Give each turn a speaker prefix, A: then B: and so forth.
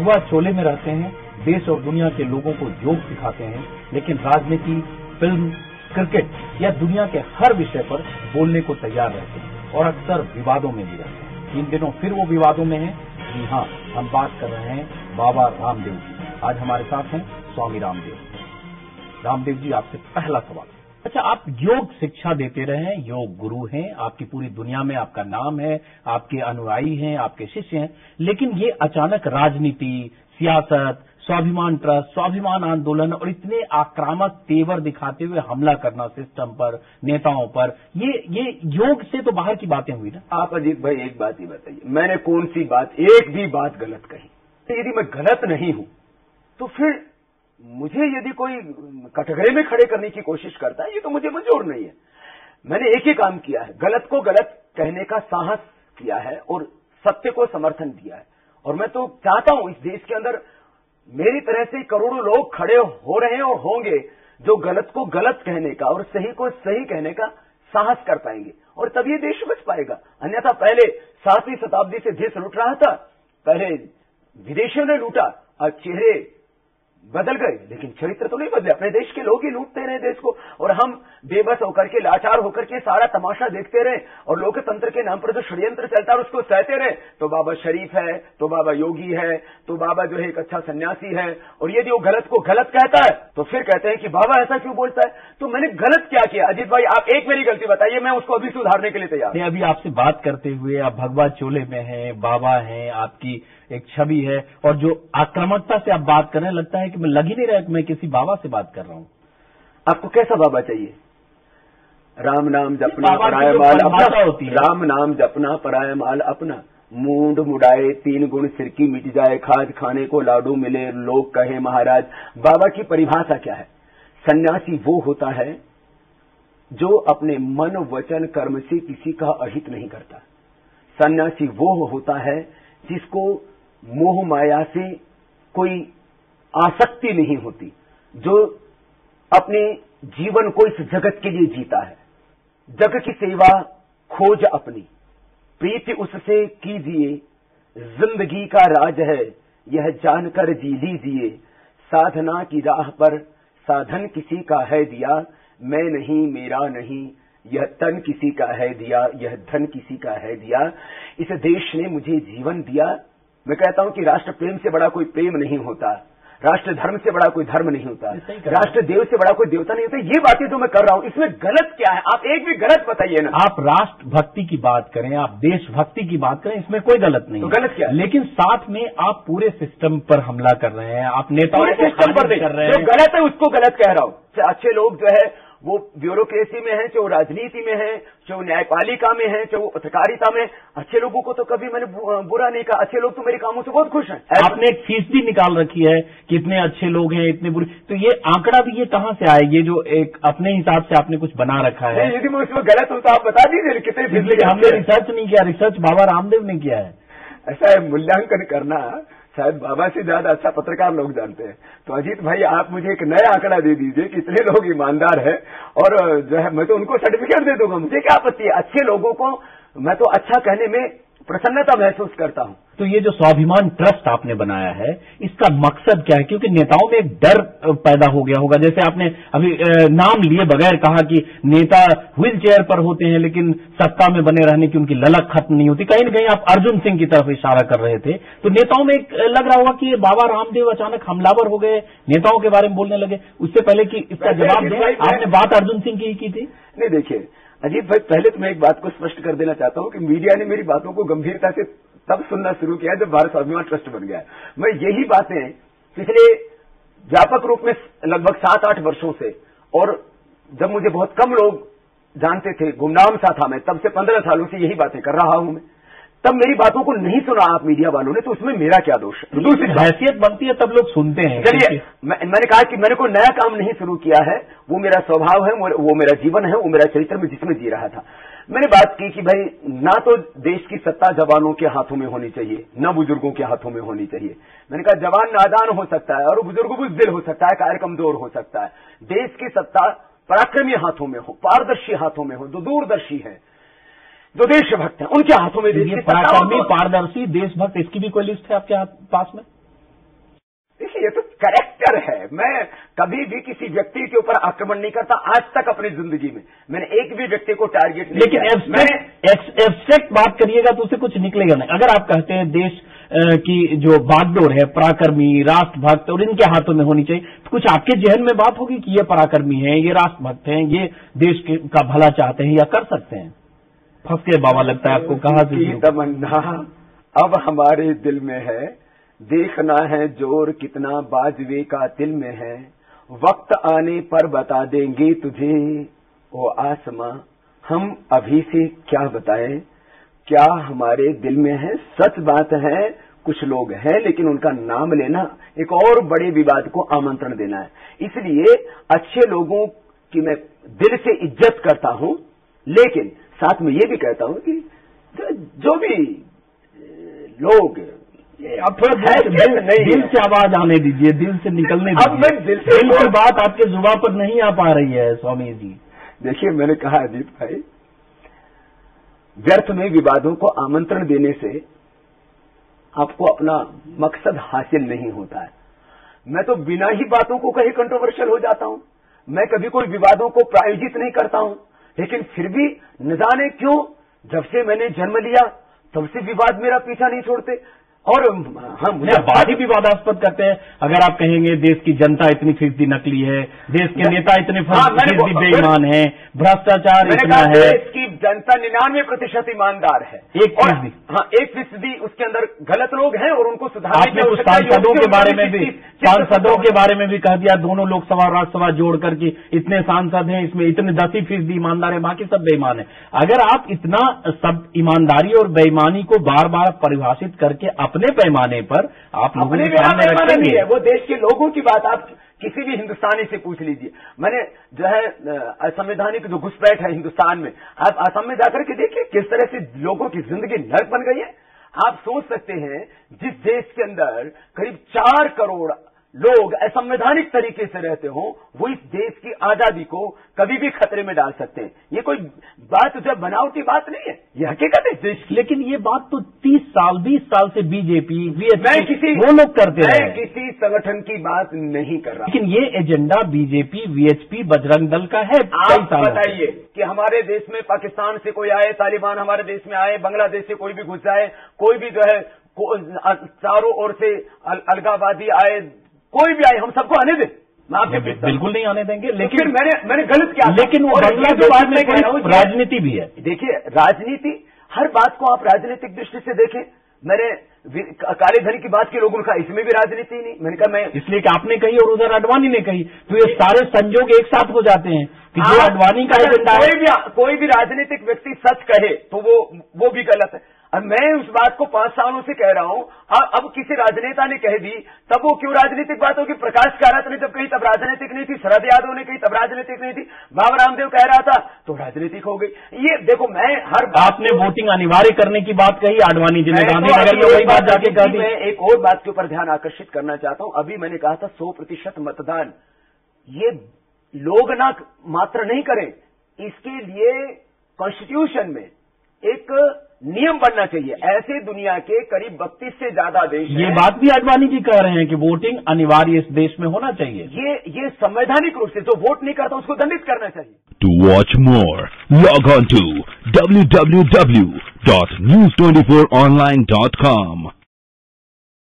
A: भगवा चोले में रहते हैं, देश और दुनिया के लोगों को योग सिखाते हैं, लेकिन राजनीति, फिल्म, क्रिकेट या दुनिया के हर विषय पर बोलने को तैयार रहते हैं और अक्सर विवादों में भी रहते हैं। इन दिनों फिर वो विवादों में हैं। जी हाँ, हम बात कर रहे हैं बाबा रामदेव की। आज हमारे साथ हैं स्वामी रामदेव। रामदेव जी, आपसे पहला सवाल, अच्छा, आप योग शिक्षा देते रहे हैं, योग गुरु हैं, आपकी पूरी दुनिया में आपका नाम है, आपके अनुयायी हैं, आपके शिष्य हैं, लेकिन ये अचानक राजनीति, सियासत, स्वाभिमान ट्रस्ट, स्वाभिमान आंदोलन और इतने आक्रामक तेवर दिखाते हुए हमला करना सिस्टम पर, नेताओं पर, ये योग से तो बाहर की बातें हुई ना।
B: आप अजीत भाई एक बात ही बताइए, मैंने कौन सी बात, एक भी बात गलत कही? यदि मैं गलत नहीं हूं तो फिर मुझे यदि कोई कटघरे में खड़े करने की कोशिश करता है, ये तो मुझे मंजूर नहीं है। मैंने एक ही काम किया है, गलत को गलत कहने का साहस किया है और सत्य को समर्थन दिया है। और मैं तो चाहता हूं इस देश के अंदर मेरी तरह से करोड़ों लोग खड़े हो रहे हैं और होंगे जो गलत को गलत कहने का और सही को सही कहने का साहस कर पाएंगे, और तब ये देश बच पाएगा। अन्यथा पहले 7वीं शताब्दी से देश लूट रहा था, पहले विदेशियों ने लूटा, आज चेहरे बदल गए लेकिन चरित्र तो नहीं बदले। अपने देश के लोग ही लूटते रहे देश को, और हम बेबस होकर के, लाचार होकर के सारा तमाशा देखते रहे, और लोकतंत्र के नाम पर जो षड्यंत्र चलता है उसको सहते रहे। तो बाबा शरीफ है, तो बाबा योगी है, तो बाबा जो है एक अच्छा सन्यासी है, और यदि वो गलत को गलत कहता है तो फिर कहते हैं कि बाबा ऐसा क्यों बोलता है। तो मैंने गलत क्या किया? अजीत भाई, आप एक मेरी गलती बताइए, मैं उसको अभी सुधारने के लिए तैयार हूं।
A: अभी आपसे बात करते हुए आप भगवा चोले में हैं, बाबा हैं, आपकी एक छवि है, और जो आक्रामकता से आप बात कर रहे हैं, लगता है कि मैं लग ही नहीं रहा कि मैं किसी बाबा से बात कर रहा हूं।
B: आपको कैसा बाबा चाहिए? राम नाम जपना पराया माल अपना होती है। राम नाम जपना पराया माल अपना, मूंड मुड़ाए 3 गुण सिर की मिट जाए, खाज खाने को लाडू मिले लोग कहे महाराज। बाबा की परिभाषा क्या है? सन्यासी वो होता है जो अपने मन वचन कर्म से किसी का अहित नहीं करता। सन्यासी वो होता है जिसको मोह माया से कोई आसक्ति नहीं होती, जो अपने जीवन को इस जगत के लिए जीता है। जग की सेवा खोज अपनी, प्रीति उससे कीजिए, जिंदगी का राज है यह जानकर जी लीजिए। साधना की राह पर साधन किसी का है दिया, मैं नहीं मेरा नहीं, यह तन किसी का है दिया, यह धन किसी का है दिया। इस देश ने मुझे जीवन दिया। मैं कहता हूं कि राष्ट्र प्रेम से बड़ा कोई प्रेम नहीं होता, राष्ट्र धर्म से बड़ा कोई धर्म नहीं होता, राष्ट्र देव से बड़ा कोई देवता नहीं होता। ये बातें जो मैं कर रहा हूं इसमें गलत क्या है? आप एक भी गलत बताइए ना।
A: आप राष्ट्र भक्ति की बात करें, आप देशभक्ति की बात करें, इसमें कोई गलत नहीं।
B: तो गलत क्या है?
A: लेकिन साथ में आप पूरे सिस्टम पर हमला कर रहे हैं, आप नेताओं को
B: सिस्टम पर कर रहे हैं। जो गलत है उसको गलत कह रहा हूं। अच्छे लोग जो है वो ब्यूरोक्रेसी में है, चाहे वो राजनीति में है, चाहे वो न्यायपालिका में है, चाहे वो पत्रकारिता में, अच्छे लोगों को तो कभी मैंने बुरा नहीं कहा। अच्छे लोग तो मेरे कामों से बहुत खुश हैं।
A: आपने एक फीस भी निकाल रखी है, कितने अच्छे लोग हैं, इतने बुरे, तो ये आंकड़ा भी ये कहां से आए? ये जो एक अपने हिसाब से आपने कुछ बना रखा है।
B: यदि मैं उसमें गलत हूं तो आप बता दीजिए कितने फीस।
A: हमने रिसर्च नहीं किया, रिसर्च बाबा रामदेव ने किया है।
B: ऐसा है, मूल्यांकन करना शायद बाबा से ज्यादा अच्छा पत्रकार लोग जानते हैं। तो अजीत भाई, आप मुझे एक नया आंकड़ा दे दीजिए कि इतने लोग ईमानदार हैं, और जो है मैं तो उनको सर्टिफिकेट दे दूंगा। मुझे क्या आपत्ति है? अच्छे लोगों को मैं तो अच्छा कहने में प्रसन्नता महसूस करता हूं।
A: तो ये जो स्वाभिमान ट्रस्ट आपने बनाया है, इसका मकसद क्या है? क्योंकि नेताओं में एक डर पैदा हो गया होगा, जैसे आपने अभी नाम लिए बगैर कहा कि नेता व्हील चेयर पर होते हैं लेकिन सत्ता में बने रहने की उनकी ललक खत्म नहीं होती। कहीं न कहीं आप अर्जुन सिंह की तरफ इशारा कर रहे थे। तो नेताओं में एक लग रहा होगा कि ये बाबा रामदेव अचानक हमलावर हो गए, नेताओं के बारे में बोलने लगे। उससे पहले कि इसका जवाब दें, आपने बात अर्जुन सिंह की ही की थी।
B: नहीं, देखिए अजीत भाई, पहले तो मैं एक बात को स्पष्ट कर देना चाहता हूं कि मीडिया ने मेरी बातों को गंभीरता से तब सुनना शुरू किया जब भारत स्वाभिमान ट्रस्ट बन गया। मैं यही बातें पिछले व्यापक रूप में लगभग 7-8 वर्षों से, और जब मुझे बहुत कम लोग जानते थे, गुमनाम सा था मैं, तब से 15 सालों से यही बातें कर रहा हूं मैं। तब मेरी बातों को नहीं सुना आप मीडिया वालों ने, तो उसमें मेरा क्या दोष है?
A: दूसरी हैसियत बनती है तब लोग सुनते हैं।
B: चलिए, मैंने कहा कि मैंने कोई नया काम नहीं शुरू किया है, वो मेरा स्वभाव है, वो मेरा जीवन है, वो मेरा चरित्र में जिसमें जी रहा था। मैंने बात की कि भाई, ना तो देश की सत्ता जवानों के हाथों में होनी चाहिए, ना बुजुर्गों के हाथों में होनी चाहिए। मैंने कहा जवान नादान हो सकता है और बुजुर्ग बुज़दिल हो सकता है, कार्य कमजोर हो सकता है। देश की सत्ता पराक्रमी हाथों में हो, पारदर्शी हाथों में हो, जो दूरदर्शी है, जो देशभक्त हैं, उनके हाथों में देश की
A: पराक्रमी, पारदर्शी, देशभक्त, इसकी भी कोई लिस्ट है आपके पास में?
B: देखिए ये तो कैरेक्टर है। मैं कभी भी किसी व्यक्ति के ऊपर आक्रमण नहीं करता आज तक अपनी जिंदगी में। मैंने एक भी व्यक्ति को टारगेट नहीं किया।
A: लेकिन एब्स्ट्रैक्ट बात करिएगा तो उसे कुछ निकलेगा नहीं। अगर आप कहते हैं देश की जो बागडोर है पराक्रमी, राष्ट्रभक्त और इनके हाथों में होनी चाहिए, तो कुछ आपके जहन में बात होगी कि ये पराक्रमी हैं, ये राष्ट्रभक्त हैं, ये देश का भला चाहते हैं या कर सकते हैं? फंस के बाबा लगता है आपको। कहाँ से
B: तमन्ना अब हमारे दिल में है, देखना है जोर कितना बाजवे का दिल में है, वक्त आने पर बता देंगे तुझे ओ आसमां, हम अभी से क्या बताएं क्या हमारे दिल में है। सच बात है कुछ लोग हैं लेकिन उनका नाम लेना एक और बड़े विवाद को आमंत्रण देना है। इसलिए अच्छे लोगों की मैं दिल से इज्जत करता हूं, लेकिन साथ में ये भी कहता हूं कि जो भी लोग
A: अब थोड़ा दिल से आवाज आने दीजिए, दिल से निकलने दीजिए।
B: अब मैं दिल की
A: बात आपके जुबान पर नहीं आ पा रही है स्वामी जी।
B: देखिए मैंने कहा अजीत भाई, व्यर्थ में विवादों को आमंत्रण देने से आपको अपना मकसद हासिल नहीं होता है। मैं तो बिना ही बातों को कहीं कंट्रोवर्शियल हो जाता हूं। मैं कभी कोई विवादों को प्रायोजित नहीं करता हूं, लेकिन फिर भी न जाने क्यों जब से मैंने जन्म लिया तब से विवाद मेरा पीछा नहीं छोड़ते। और हम
A: बात ही विवादास्पद करते हैं। अगर आप कहेंगे देश की जनता इतनी फीसदी नकली है, देश के नेता इतने फीसदी बेईमान हैं, भ्रष्टाचार इतना है,
B: देश की जनता 99% ईमानदार है, 1%। हाँ 1% उसके अंदर गलत लोग हैं और उनको सुधारने
A: आपने कुछ सांसदों के बारे में भी कह दिया, दोनों लोकसभा और राज्यसभा जोड़ करके इतने सांसद हैं, इसमें इतने 10% ईमानदार है, बाकी सब बेईमान है। अगर आप इतना सब ईमानदारी और बेईमानी को बार बार परिभाषित करके अपने पैमाने पर आप लोगों के सामने रखेंगे,
B: है वो देश के लोगों की बात आप किसी भी हिंदुस्तानी से पूछ लीजिए। मैंने जो है असंवैधानिक जो घुसपैठ है हिंदुस्तान में, आप असम में जाकर के देखिए किस तरह से लोगों की जिंदगी नर्क बन गई है। आप सोच सकते हैं जिस देश के अंदर करीब 4 करोड़ लोग असंवैधानिक तरीके से रहते हो, वो इस देश की आजादी को कभी भी खतरे में डाल सकते हैं। ये कोई बात जो बनावटी बात नहीं है, ये हकीकत है देश की।
A: लेकिन ये बात तो 30 साल 20 साल से बीजेपी वो लोग करते हैं।
B: मैं किसी संगठन की बात नहीं कर रहा,
A: लेकिन ये agenda BJP, VHP, Bajrang Dal का है।
B: आप बताइए कि हमारे देश में पाकिस्तान से कोई आए, तालिबान हमारे देश में आए, बांग्लादेश से कोई भी घुस जाए, कोई भी जो है चारों ओर से अलगाववादी आए, कोई भी आए, हम सबको आने दें? मैं आपके
A: बिल्कुल नहीं आने देंगे। लेकिन
B: मैंने गलत किया,
A: लेकिन वो बात में कह रहा हूं राजनीति भी है।
B: देखिए राजनीति, हर बात को आप राजनीतिक दृष्टि से देखें। मैंने काले धन की बात की, लोगों का इसमें भी राजनीति नहीं। मैंने कहा मैं
A: इसलिए कि आपने कही और उधर अडवाणी ने कही, तो ये सारे संजोग एक साथ हो जाते हैं कि जो अडवाणी का एजेंडा है।
B: कोई भी राजनीतिक व्यक्ति सच कहे तो वो भी गलत है। और मैं उस बात को 5 सालों से कह रहा हूं, अब किसी राजनेता ने कह दी तब वो क्यों राजनीतिक बात होगी? प्रकाश कारात ने जब कही तब राजनीतिक नहीं थी, शरद यादव ने कही तब राजनीतिक नहीं थी, बाबा रामदेव कह रहा था तो राजनीतिक हो गई। ये देखो, मैं
A: आपने वोटिंग अनिवार्य करने की बात कही, आडवाणी जी ने गांधीनगर में वही बात जाके कह दी।
B: मैं एक और बात के ऊपर ध्यान आकर्षित करना चाहता हूं। अभी मैंने कहा था 100% मतदान, ये लोग ना मात्र नहीं करें, इसके लिए कॉन्स्टिट्यूशन में एक नियम बनना चाहिए। ऐसे दुनिया के करीब 32 से ज्यादा देश
A: ये बात भी आडवाणी जी कह रहे हैं कि वोटिंग अनिवार्य इस देश में होना चाहिए।
B: ये संवैधानिक रूप से जो वोट नहीं करता उसको दंडित करना चाहिए।
C: To watch more, log on to www.news24online.com.